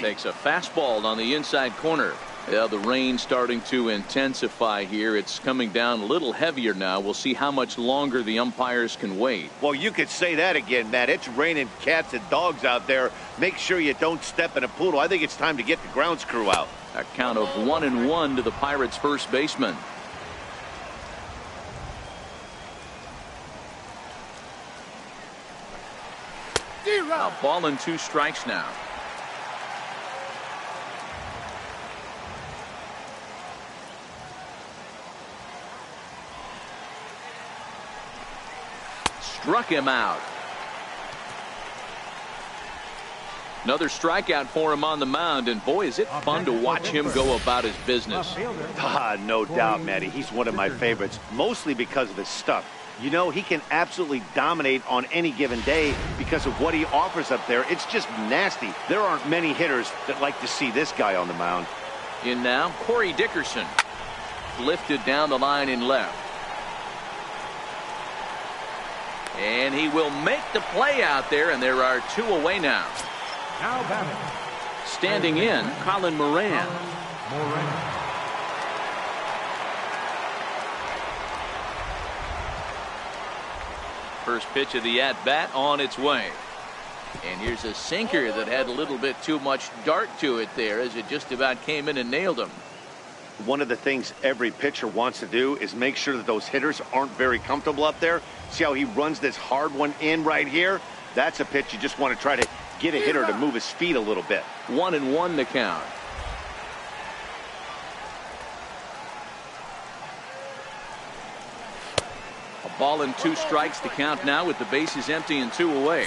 Takes a fastball on the inside corner. Yeah, the rain starting to intensify here. It's coming down a little heavier now. We'll see how much longer the umpires can wait. Well, you could say that again, Matt. It's raining cats and dogs out there. Make sure you don't step in a poodle. I think it's time to get the grounds crew out. A count of 1-1 to the Pirates' first baseman. A ball and 2 strikes now. Struck him out. Another strikeout for him on the mound, and boy, is it fun to watch him go about his business. No doubt, Matty. He's one of my favorites, mostly because of his stuff. You know, he can absolutely dominate on any given day because of what he offers up there. It's just nasty. There aren't many hitters that like to see this guy on the mound. In now, Corey Dickerson. Lifted down the line in left. And he will make the play out there, and there are 2 away now. Now batting. Standing in, Colin Moran. First pitch of the at-bat on its way. And here's a sinker that had a little bit too much dart to it there as it just about came in and nailed him. One of the things every pitcher wants to do is make sure that those hitters aren't very comfortable up there. See how he runs this hard one in right here? That's a pitch you just want to try to get a hitter to move his feet a little bit. 1-1 the count. A ball and 2 strikes to count now with the bases empty and 2 away.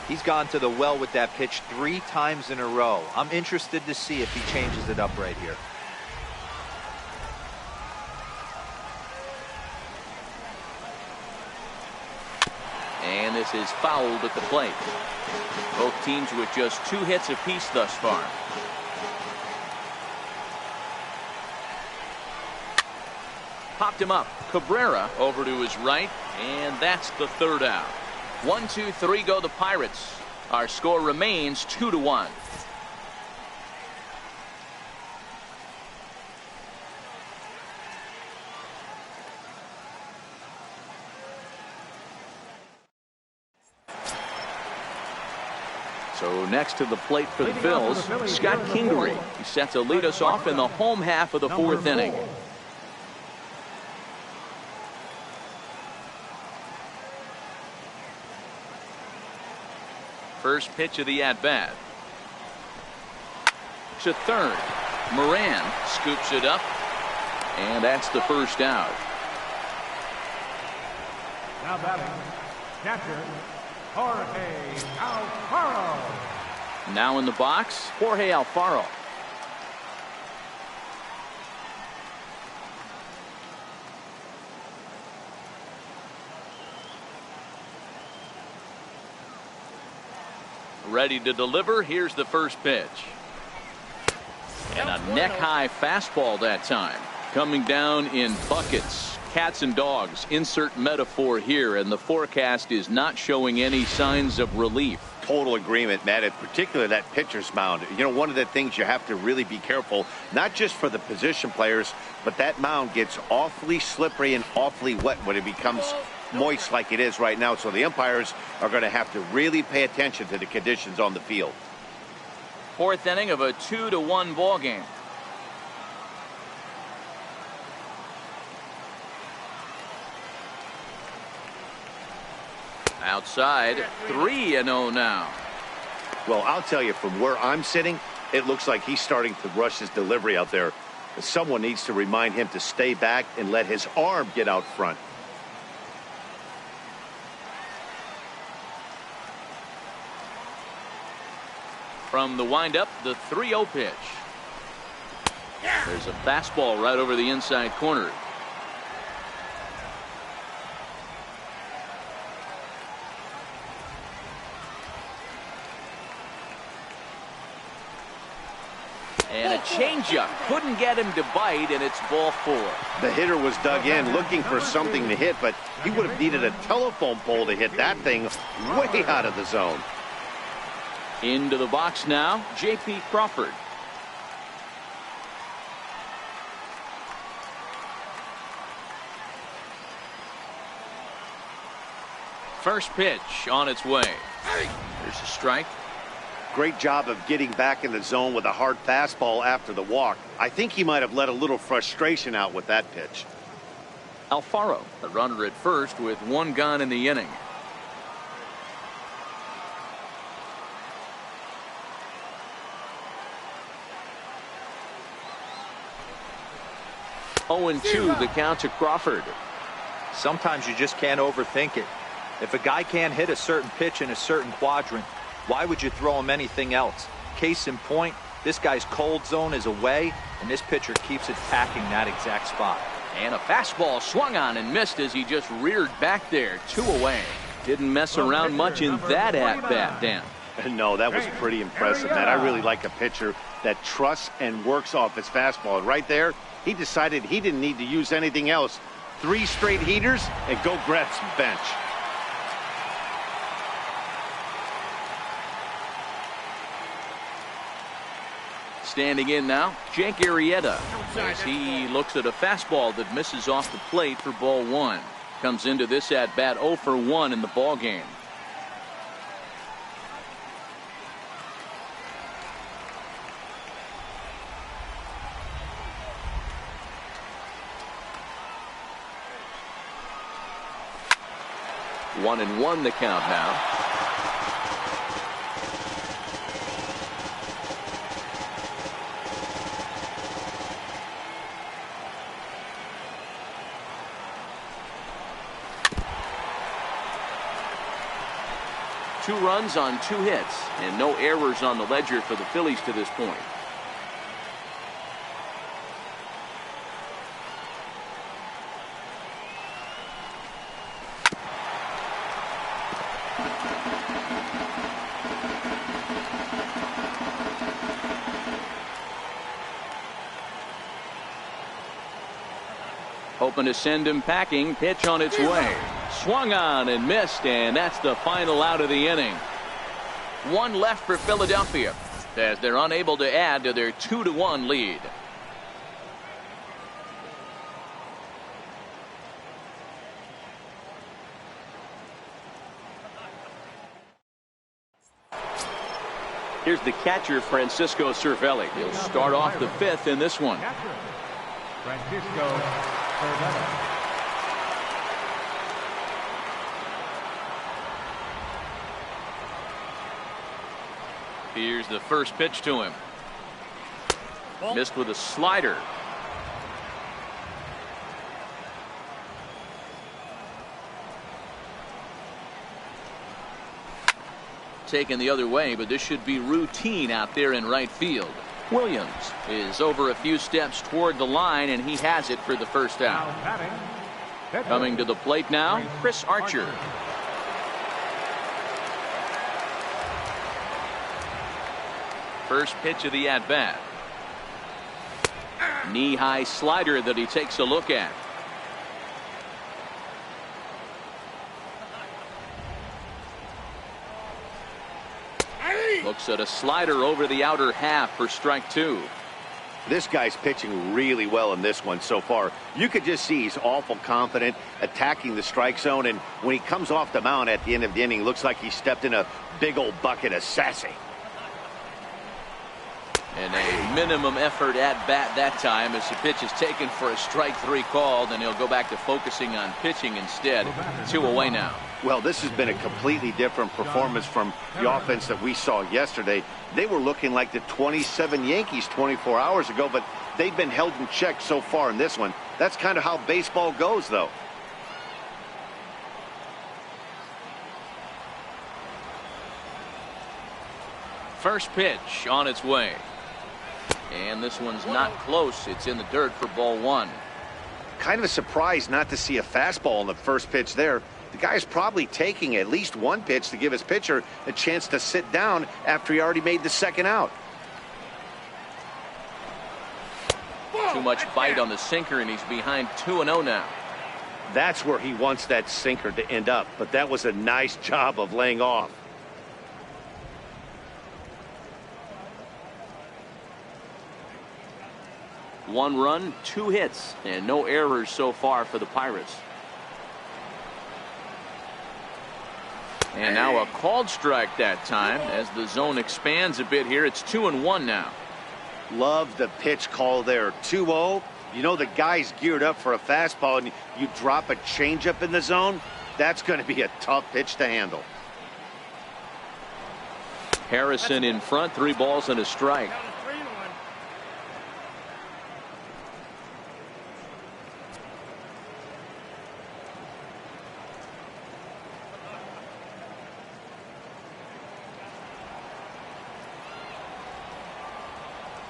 He's gone to the well with that pitch 3 times in a row. I'm interested to see if he changes it up right here. And this is fouled at the plate. Both teams with just 2 hits apiece thus far. Popped him up. Cabrera over to his right, and that's the 3rd out. 1, 2, 3 go the Pirates. Our score remains 2-1. So next to the plate for the Phils, Scott Kingery. He set to lead us off in the home half of the 4th inning. First pitch of the at-bat. To third. Moran scoops it up, and that's the 1st out. Now batting, catcher, Jorge Alfaro. Now in the box, Jorge Alfaro. Ready to deliver. Here's the first pitch. And a neck-high fastball that time. Coming down in buckets. Cats and dogs. Insert metaphor here, and the forecast is not showing any signs of relief. Total agreement, Matt. In particular, that pitcher's mound. You know, one of the things you have to really be careful, not just for the position players, but that mound gets awfully slippery and awfully wet when it becomes moist like it is right now. So the umpires are going to have to really pay attention to the conditions on the field. 4th inning of a 2-1 ball game. Outside, 3-0 now. Well, I'll tell you, from where I'm sitting, it looks like he's starting to rush his delivery out there. Someone needs to remind him to stay back and let his arm get out front. From the windup, the 3-0 pitch. There's a fastball right over the inside corner. And a changeup. Couldn't get him to bite, and it's ball 4. The hitter was dug in looking for something to hit, but he would have needed a telephone pole to hit that thing way out of the zone. Into the box now, J.P. Crawford. First pitch on its way. There's a strike. Great job of getting back in the zone with a hard fastball after the walk. I think he might have let a little frustration out with that pitch. Alfaro, the runner at first with one gone in the inning. Oh, and 2 the count to Crawford. Sometimes you just can't overthink it. If a guy can't hit a certain pitch in a certain quadrant, why would you throw him anything else? Case in point, this guy's cold zone is away, and this pitcher keeps attacking that exact spot. And a fastball swung on and missed as he just reared back there. 2 away. Didn't mess around much in that at-bat, Dan. No, that was pretty impressive, man. I really like a pitcher that trusts and works off his fastball. And right there, he decided he didn't need to use anything else. 3 straight heaters and go grab some bench. Standing in now, Jake Arrieta, as he looks at a fastball that misses off the plate for ball 1. Comes into this at bat 0 for 1 in the ball game. One and 1 the count now. Two runs on 2 hits and no errors on the ledger for the Phillies to this point. Hoping to send him packing. Pitch on its way. Swung on and missed, and that's the final out of the inning. 1 left for Philadelphia as they're unable to add to their 2-1 lead. Here's the catcher, Francisco Cervelli. He'll start off the 5th in this one. Francisco Cervelli. Here's the first pitch to him. Missed with a slider. Taken the other way, but this should be routine out there in right field. Williams is over a few steps toward the line, and he has it for the first out. Coming to the plate now, Chris Archer. First pitch of the at-bat. Knee-high slider that he takes a look at. Looks at a slider over the outer half for strike 2. This guy's pitching really well in this one so far. You could just see he's awful confident attacking the strike zone, and when he comes off the mound at the end of the inning, looks like he stepped in a big old bucket of sassy. And a minimum effort at bat that time as the pitch is taken for a strike 3 call. Then he'll go back to focusing on pitching instead. 2 away now. Well, this has been a completely different performance from the offense that we saw yesterday. They were looking like the 27 Yankees 24 hours ago, but they've been held in check so far in this one. That's kind of how baseball goes, though. First pitch on its way. And this one's not close. It's in the dirt for ball 1. Kind of a surprise not to see a fastball in the first pitch there. The guy's probably taking at least one pitch to give his pitcher a chance to sit down after he already made the second out. Too much bite on the sinker, and he's behind 2-0 now. That's where he wants that sinker to end up, but that was a nice job of laying off. 1 run, 2 hits, and no errors so far for the Pirates. And now a called strike that time as the zone expands a bit here. It's 2-1 now. Love the pitch call there. 2-0. You know the guy's geared up for a fastball, and you drop a changeup in the zone. That's going to be a tough pitch to handle. Harrison in front, 3 balls and a strike.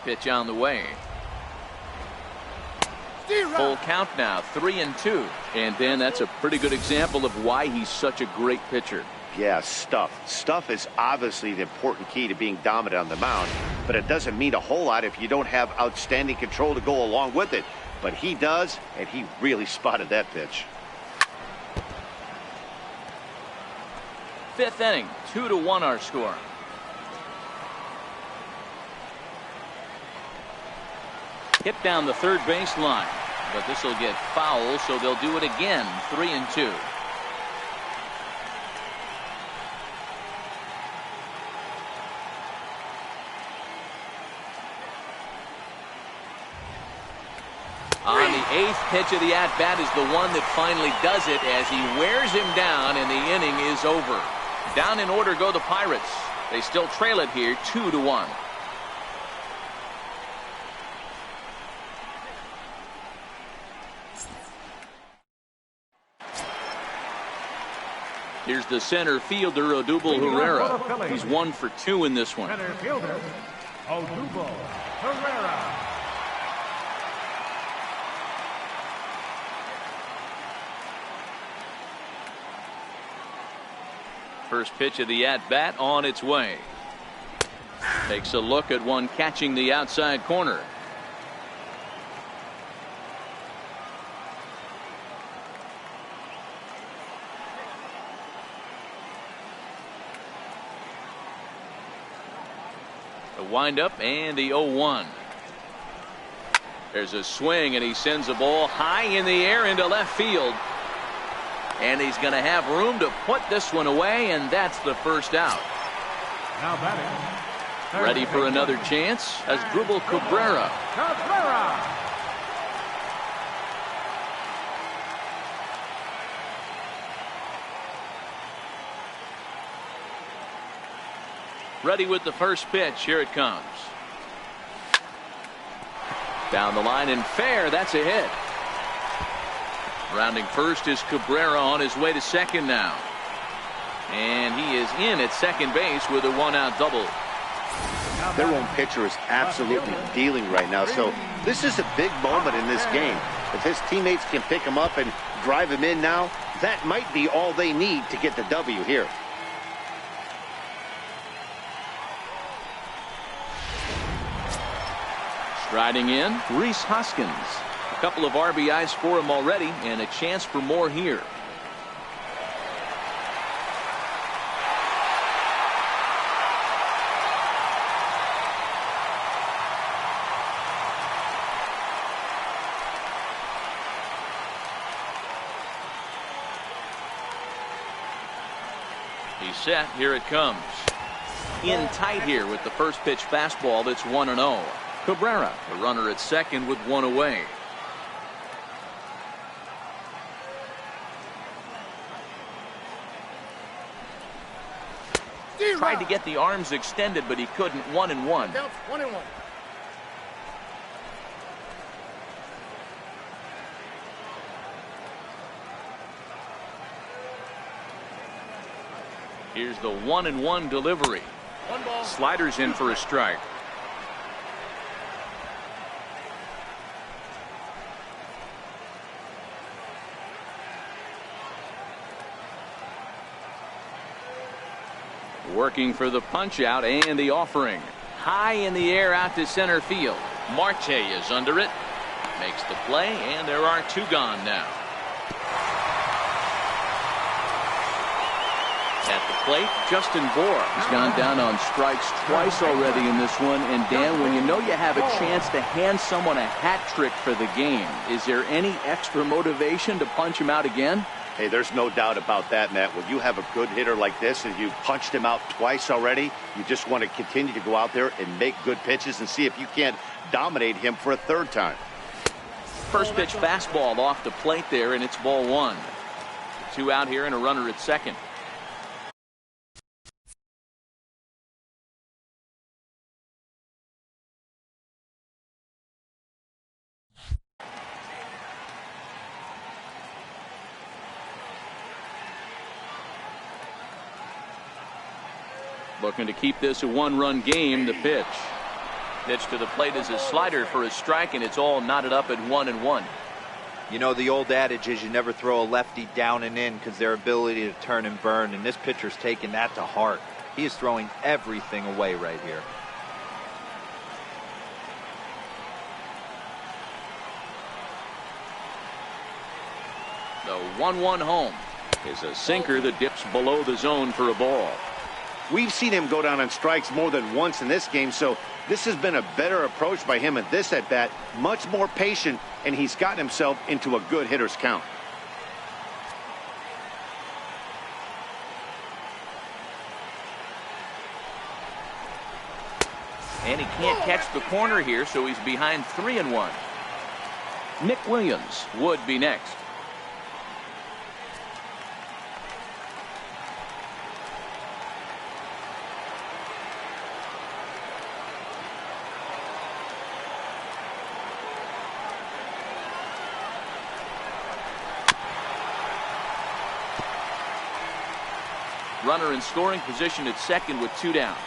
Pitch on the way. Full count now, 3-2. And then that's a pretty good example of why he's such a great pitcher. Yeah, stuff. Stuff is obviously the important key to being dominant on the mound, but it doesn't mean a whole lot if you don't have outstanding control to go along with it. But he does, and he really spotted that pitch. 5th inning, 2-1 our score. Hit down the third base line, but this will get foul, so they'll do it again. 3-2. On the 8th pitch of the at-bat is the one that finally does it as he wears him down, and the inning is over. Down in order go the Pirates. They still trail it here 2-1. Here's the center fielder, Odubel Herrera. He's 1 for 2 in this one. Center fielder, Odubel Herrera. First pitch of the at-bat on its way. Takes a look at one catching the outside corner. The windup and the 0-1. There's a swing, and he sends a ball high in the air into left field. And he's going to have room to put this one away, and that's the first out. Now batting. Ready for another chance as Asdrubal Cabrera. Ready with the first pitch. Here it comes. Down the line and fair. That's a hit. Rounding first is Cabrera on his way to second now. And he is in at second base with a 1-out double. Their own pitcher is absolutely dealing right now, so this is a big moment in this game. If his teammates can pick him up and drive him in now, that might be all they need to get the W here. Striding in, Rhys Hoskins. A couple of RBIs for him already, and a chance for more here. He's set. Here it comes. In tight here with the first pitch fastball that's 1-0. Cabrera, the runner at second with 1 away. Tried to get the arms extended, but he couldn't. 1-1. 1-1. Here's the 1-1 delivery. Sliders in for a strike. Working for the punch out and the offering. High in the air out to center field. Marte is under it. Makes the play, and there are 2 gone now. At the plate, Justin Bohr. He's gone down on strikes twice already in this one. And Dan, when you know you have a chance to hand someone a hat trick for the game, is there any extra motivation to punch him out again? Hey, there's no doubt about that, Matt. When you have a good hitter like this and you've punched him out twice already, you just want to continue to go out there and make good pitches and see if you can't dominate him for a third time. First pitch fastball off the plate there, and it's ball one. 2 out here and a runner at second. Looking to keep this a one-run game. The pitch. Pitch to the plate is a slider for a strike, and it's all knotted up at 1-1. You know, the old adage is you never throw a lefty down and in because their ability to turn and burn, and this pitcher's taking that to heart. He is throwing everything away right here. The 1-1 home is a sinker that dips below the zone for a ball. We've seen him go down on strikes more than once in this game, so this has been a better approach by him at this at-bat, much more patient, and he's gotten himself into a good hitter's count. And he can't catch the corner here, so he's behind 3-1. Nick Williams would be next. Runner in scoring position at second with 2 down.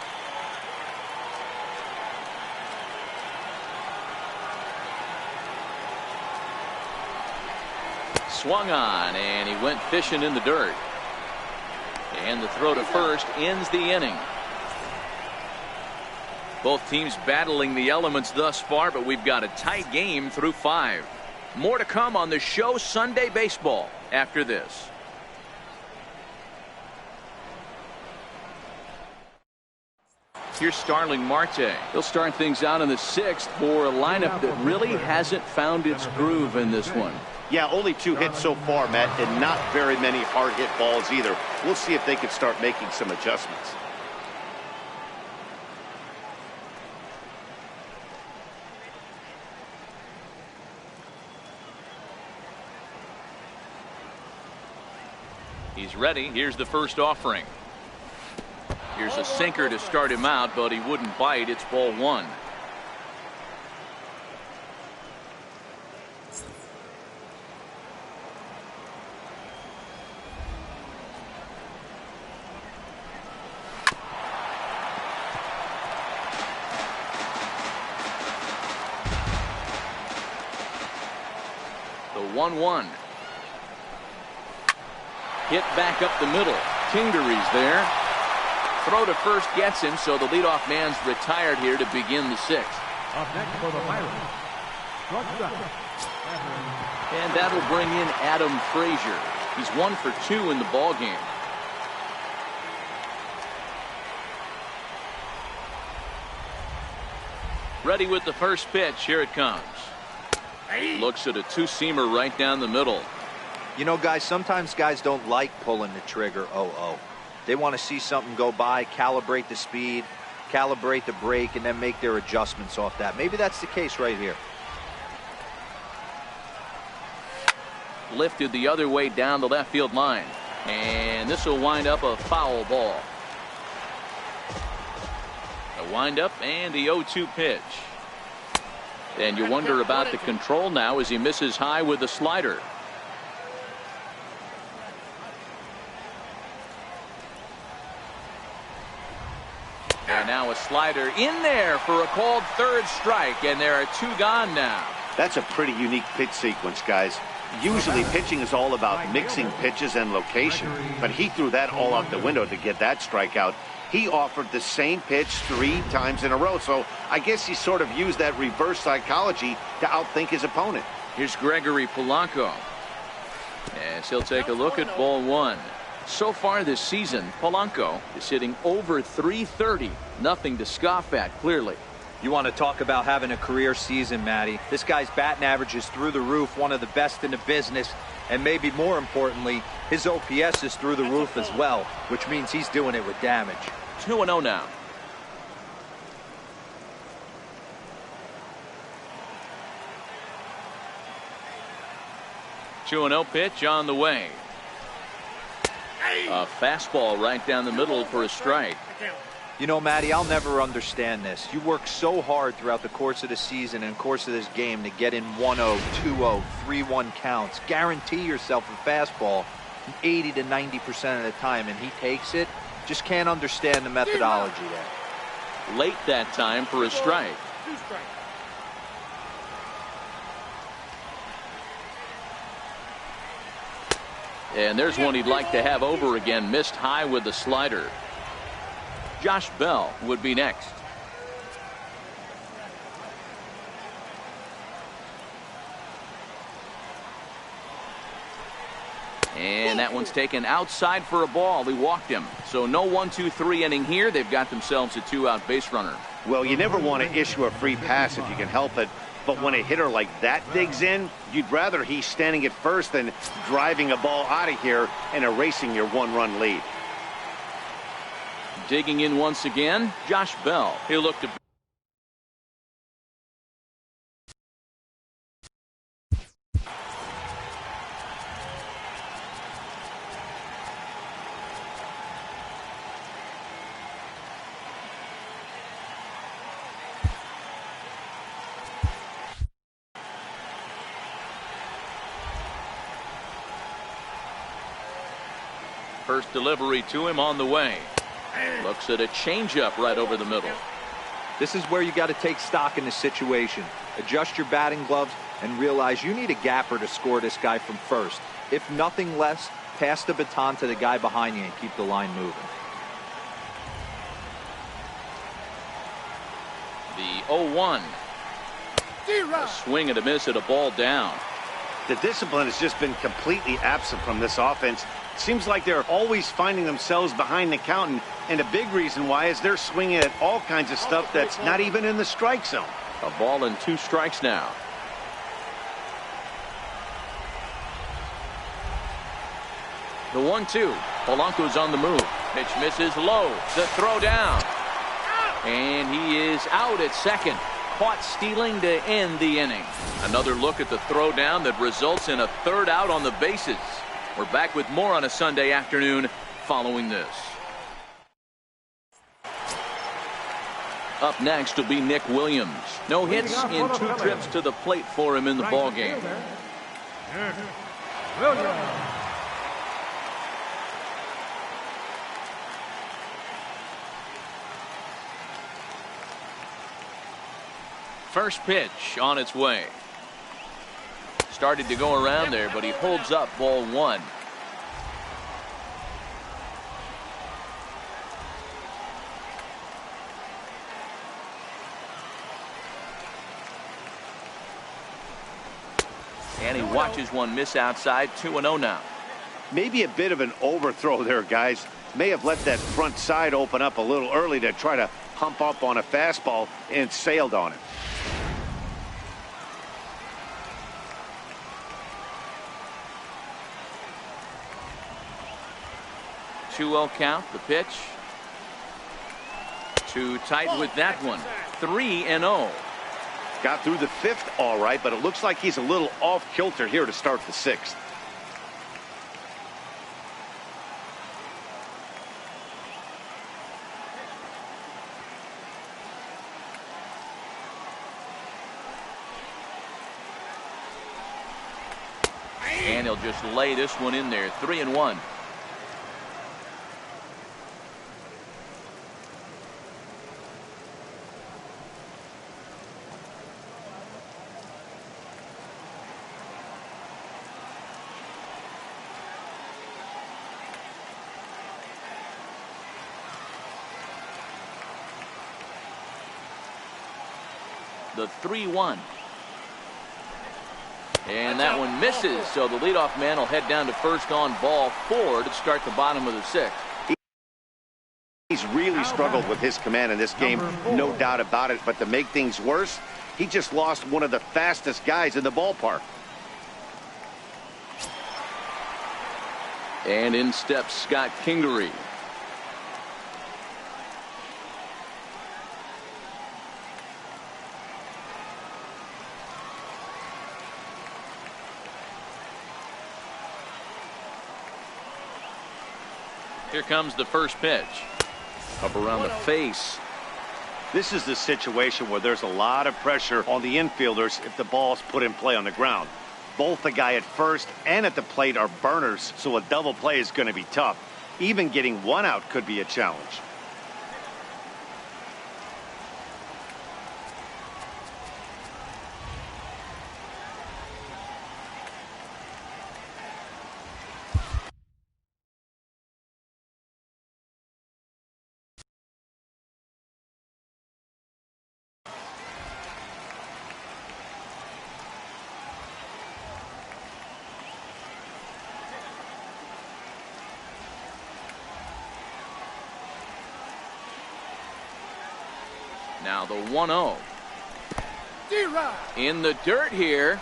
Swung on, and he went fishing in the dirt. And the throw to first ends the inning. Both teams battling the elements thus far, but we've got a tight game through 5. More to come on the show Sunday Baseball after this. Here's Starling Marte. He'll start things out in the 6th for a lineup that really hasn't found its groove in this one. Yeah, only 2 hits so far, Matt, and not very many hard hit balls either. We'll see if they can start making some adjustments. He's ready. Here's the first offering. Here's a sinker to start him out, but he wouldn't bite. It's ball 1. The 1-1. Hit back up the middle. Kingery's there. Throw to first gets him, so the leadoff man's retired here to begin the 6th. Up next for the Pirates, shortstop. And that'll bring in Adam Frazier. He's 1 for 2 in the ball game. Ready with the first pitch. Here it comes. Looks at a 2-seamer right down the middle. You know, guys, sometimes guys don't like pulling the trigger 0-0. They want to see something go by, calibrate the speed, calibrate the brake, and then make their adjustments off that. Maybe that's the case right here. Lifted the other way down the left field line. And this will wind up a foul ball. A windup and the 0-2 pitch. And you wonder about the control now as he misses high with the slider. And now a slider in there for a called third strike, and there are 2 gone now. That's a pretty unique pitch sequence, guys. Usually pitching is all about mixing pitches and location, but he threw that all out the window to get that strikeout. He offered the same pitch 3 times in a row, so I guess he sort of used that reverse psychology to outthink his opponent. Here's Gregory Polanco. As he'll take a look at ball 1. So far this season, Polanco is hitting over .330. Nothing to scoff at, clearly. You want to talk about having a career season, Matty. This guy's batting average is through the roof, one of the best in the business. And maybe more importantly, his OPS is through the roof as well, which means he's doing it with damage. 2-0 now. Two 2-0 pitch on the way. A fastball right down the middle for a strike. You know, Matty, I'll never understand this. You work so hard throughout the course of the season and course of this game to get in 1-0, 2-0, 3-1 counts. Guarantee yourself a fastball 80 to 90% of the time, and he takes it. Just can't understand the methodology there. Late that time for a strike. And there's one he'd like to have over again. Missed high with the slider. Josh Bell would be next. And that one's taken outside for a ball. He walked him. So no 1-2-3 inning here. They've got themselves a 2-out base runner. Well, you never want to issue a free pass if you can help it. But when a hitter like that digs in, you'd rather he's standing at first than driving a ball out of here and erasing your one-run lead. Digging in once again, Josh Bell. He'll look to. First delivery to him on the way. Looks at a changeup right over the middle. This is where you got to take stock in the situation. Adjust your batting gloves and realize you need a gapper to score this guy from first. If nothing less, pass the baton to the guy behind you and keep the line moving. The 0-1. A swing and a miss at a ball down. The discipline has just been completely absent from this offense. Seems like they're always finding themselves behind the count, and a big reason why is they're swinging at all kinds of stuff that's not even in the strike zone. A ball and 2 strikes now. The 1-2. Polanco's on the move. Pitch misses low. The throw down. And he is out at second. Caught stealing to end the inning. Another look at the throw down that results in a 3rd out on the bases. We're back with more on a Sunday afternoon following this. Up next will be Nick Williams. No hits in 2 trips to the plate for him in the ballgame. First pitch on its way. Started to go around there, but he holds up ball 1. And he watches one miss outside. 2-0 now. Maybe a bit of an overthrow there, guys. May have let that front side open up a little early to try to hump up on a fastball and sailed on it. 2-0 count. The pitch. Too tight with that one. 3-0. Got through the 5th all right, but it looks like he's a little off kilter here to start the 6th. And he'll just lay this one in there. 3-1. The 3-1. And that one misses, so the leadoff man will head down to first on ball 4 to start the bottom of the 6th. He's really struggled with his command in this game, no doubt about it. But to make things worse, he just lost one of the fastest guys in the ballpark. And in steps Scott Kingery. Here comes the first pitch. Up around the face. This is the situation where there's a lot of pressure on the infielders if the ball's put in play on the ground. Both the guy at first and at the plate are burners, so a double play is going to be tough. Even getting one out could be a challenge. Now the 1-0. In the dirt here.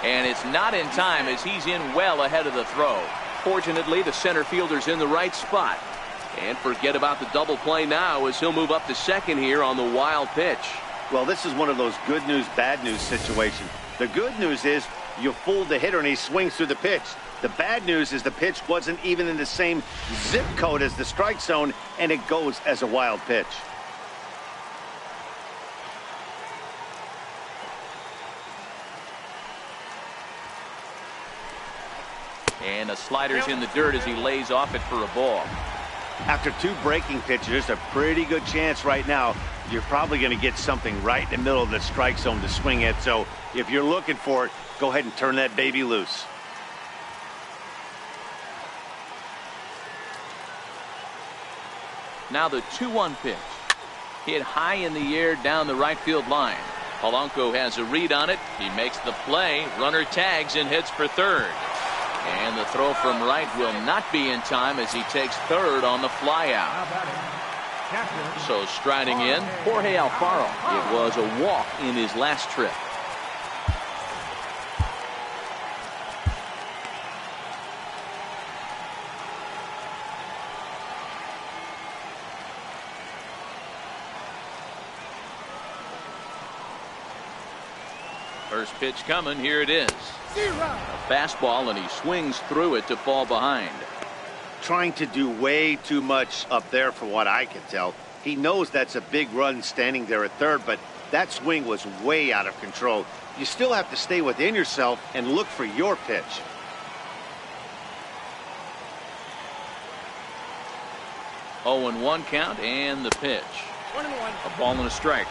And it's not in time as he's in well ahead of the throw. Fortunately, the center fielder's in the right spot. And forget about the double play now as he'll move up to second here on the wild pitch. Well, this is one of those good news, bad news situations. The good news is you fooled the hitter and he swings through the pitch. The bad news is the pitch wasn't even in the same zip code as the strike zone, and it goes as a wild pitch. And a slider's in the dirt as he lays off it for a ball. After 2 breaking pitches, there's a pretty good chance right now you're probably going to get something right in the middle of the strike zone to swing at. So if you're looking for it, go ahead and turn that baby loose. Now the 2-1 pitch. Hit high in the air down the right field line. Polanco has a read on it. He makes the play. Runner tags and heads for third. And the throw from right will not be in time as he takes third on the flyout. So striding in, Jorge Alfaro. It was a walk in his last trip. First pitch coming. Here it is. A fastball, and he swings through it to fall behind. Trying to do way too much up there for what I can tell. He knows that's a big run standing there at third, but that swing was way out of control. You still have to stay within yourself and look for your pitch. Oh, and 1 count, and the pitch. 1-1. A ball and a strike.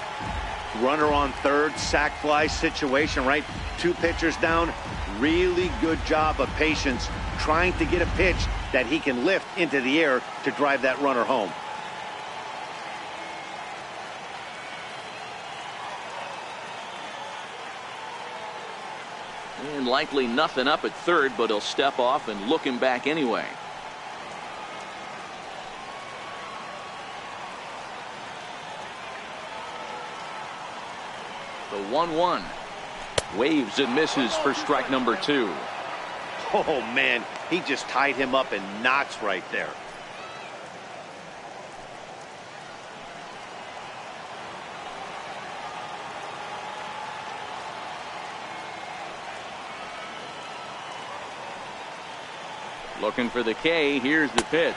Runner on third, sac fly situation, right? 2 pitchers down. Really good job of patience, trying to get a pitch that he can lift into the air to drive that runner home. And likely nothing up at third, but he'll step off and look him back anyway. The 1-1. Waves and misses for strike number 2. Oh, man, he just tied him up in knots right there. Looking for the K. Here's the pitch.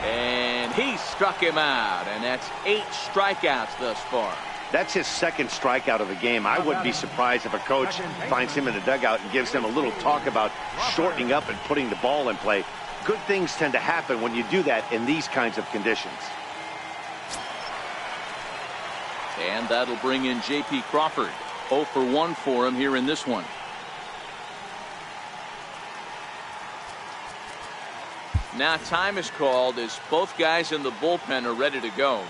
And he struck him out. And that's 8 strikeouts thus far. That's his 2nd strikeout of the game. I wouldn't be surprised if a coach finds him in the dugout and gives him a little talk about shortening up and putting the ball in play. Good things tend to happen when you do that in these kinds of conditions. And that'll bring in J.P. Crawford. 0 for 1 for him here in this one. Now time is called as both guys in the bullpen are ready to go.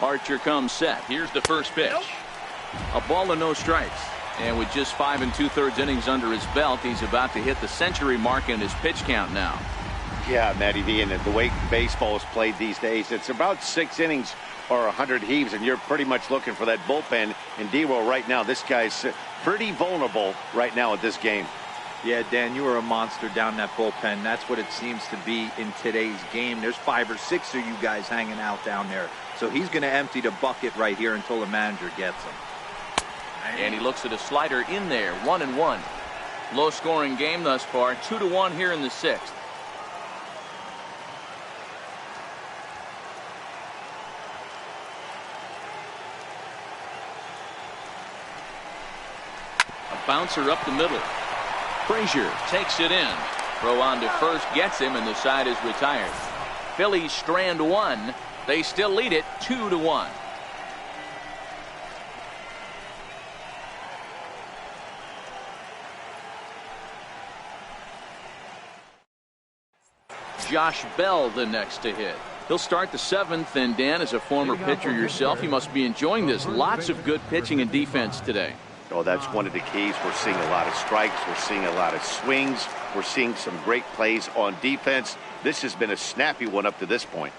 Archer comes set. Here's the first pitch. A ball and no strikes. And with just 5 2/3 innings under his belt, he's about to hit the century mark in his pitch count now. Yeah, Matty V, and the way baseball is played these days, it's about 6 innings or 100 heaves, and you're pretty much looking for that bullpen. And D-Roll right now, this guy's pretty vulnerable right now at this game. Yeah, Dan, you are a monster down that bullpen. That's what it seems to be in today's game. There's 5 or 6 of you guys hanging out down there. So he's going to empty the bucket right here until the manager gets him. And he looks at a slider in there. 1-1. Low scoring game thus far. 2-1 here in the 6th. A bouncer up the middle. Frazier takes it in. Throw on to first gets him, and the side is retired. Phillies strand 1. They still lead it 2-1. Josh Bell the next to hit. He'll start the 7th, and Dan, as a former pitcher yourself, you must be enjoying this. Lots of good pitching and defense today. Oh, that's one of the keys. We're seeing a lot of strikes. We're seeing a lot of swings. We're seeing some great plays on defense. This has been a snappy one up to this point.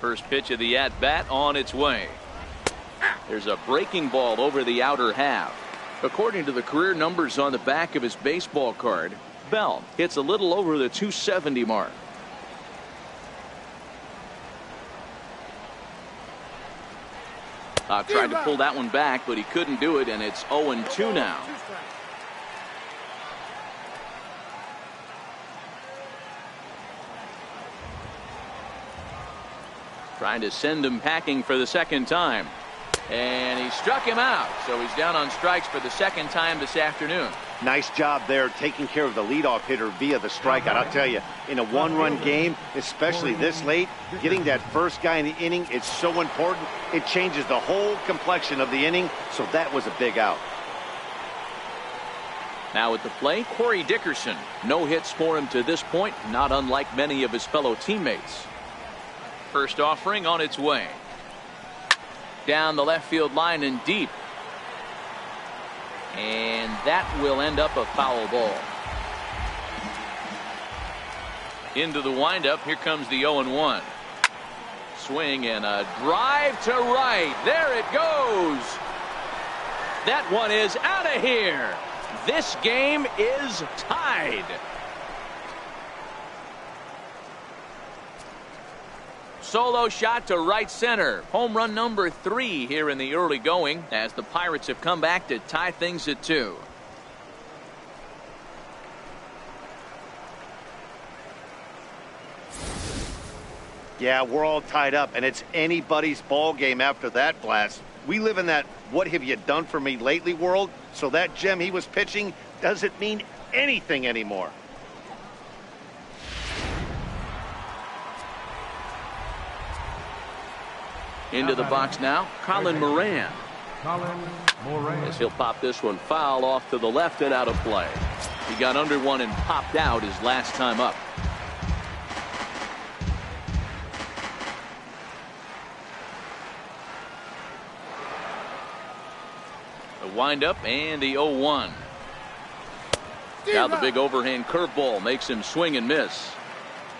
First pitch of the at-bat on its way. There's a breaking ball over the outer half. According to the career numbers on the back of his baseball card, Bell hits a little over the 270 mark. Tried to pull that one back, but he couldn't do it, and it's 0-2 now. Trying to send him packing for the 2nd time. And he struck him out, so he's down on strikes for the 2nd time this afternoon. Nice job there taking care of the leadoff hitter via the strikeout. I'll tell you, in a 1-run game, especially this late, getting that first guy in the inning is so important. It changes the whole complexion of the inning, so that was a big out. Now at the plate, Corey Dickerson. No hits for him to this point, not unlike many of his fellow teammates. First offering on its way. Down the left field line and deep. And that will end up a foul ball. Into the windup. Here comes the 0-1. Swing and a drive to right. There it goes. That one is out of here. This game is tied. Solo shot to right center. Home run number 3 here in the early going, as the Pirates have come back to tie things at 2. Yeah, we're all tied up, and it's anybody's ball game after that blast. We live in that "what have you done for me lately" world, so that gem he was pitching doesn't mean anything anymore. Into the box now, Colin Moran. As he'll pop this one foul off to the left and out of play. He got under one and popped out his last time up. The windup and the 0-1. Now the big overhand curveball makes him swing and miss.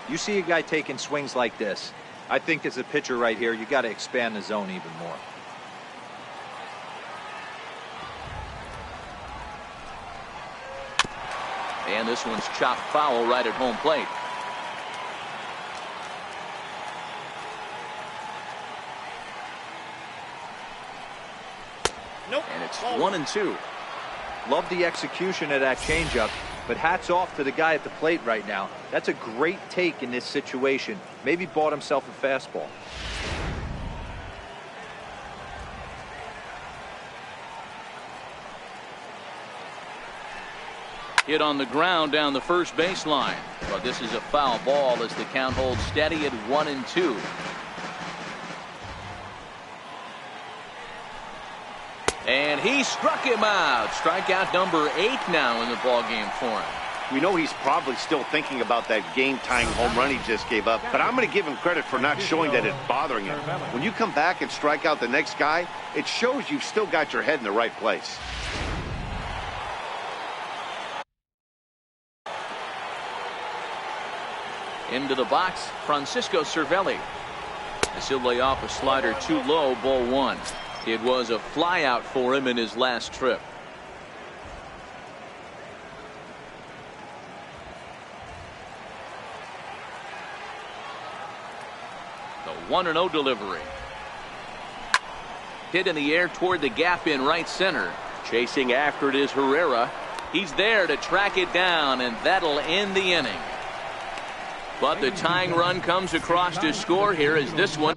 You see a guy taking swings like this. I think as a pitcher right here, you got to expand the zone even more. And this one's chopped foul right at home plate. Nope. And it's 1-2. Love the execution of that changeup, but hats off to the guy at the plate right now. That's a great take in this situation. Maybe bought himself a fastball. Hit on the ground down the first baseline. But this is a foul ball as the count holds steady at 1-2. And he struck him out. Strikeout number 8 now in the ballgame for him. We know he's probably still thinking about that game-tying home run he just gave up, but I'm going to give him credit for not showing that it's bothering him. When you come back and strike out the next guy, it shows you've still got your head in the right place. Into the box, Francisco Cervelli. As he'll lay off a slider too low, ball one. It was a flyout for him in his last trip. The 1-0 delivery. Hit in the air toward the gap in right center. Chasing after it is Herrera. He's there to track it down, and that'll end the inning. But the tying run comes across to score here as this one.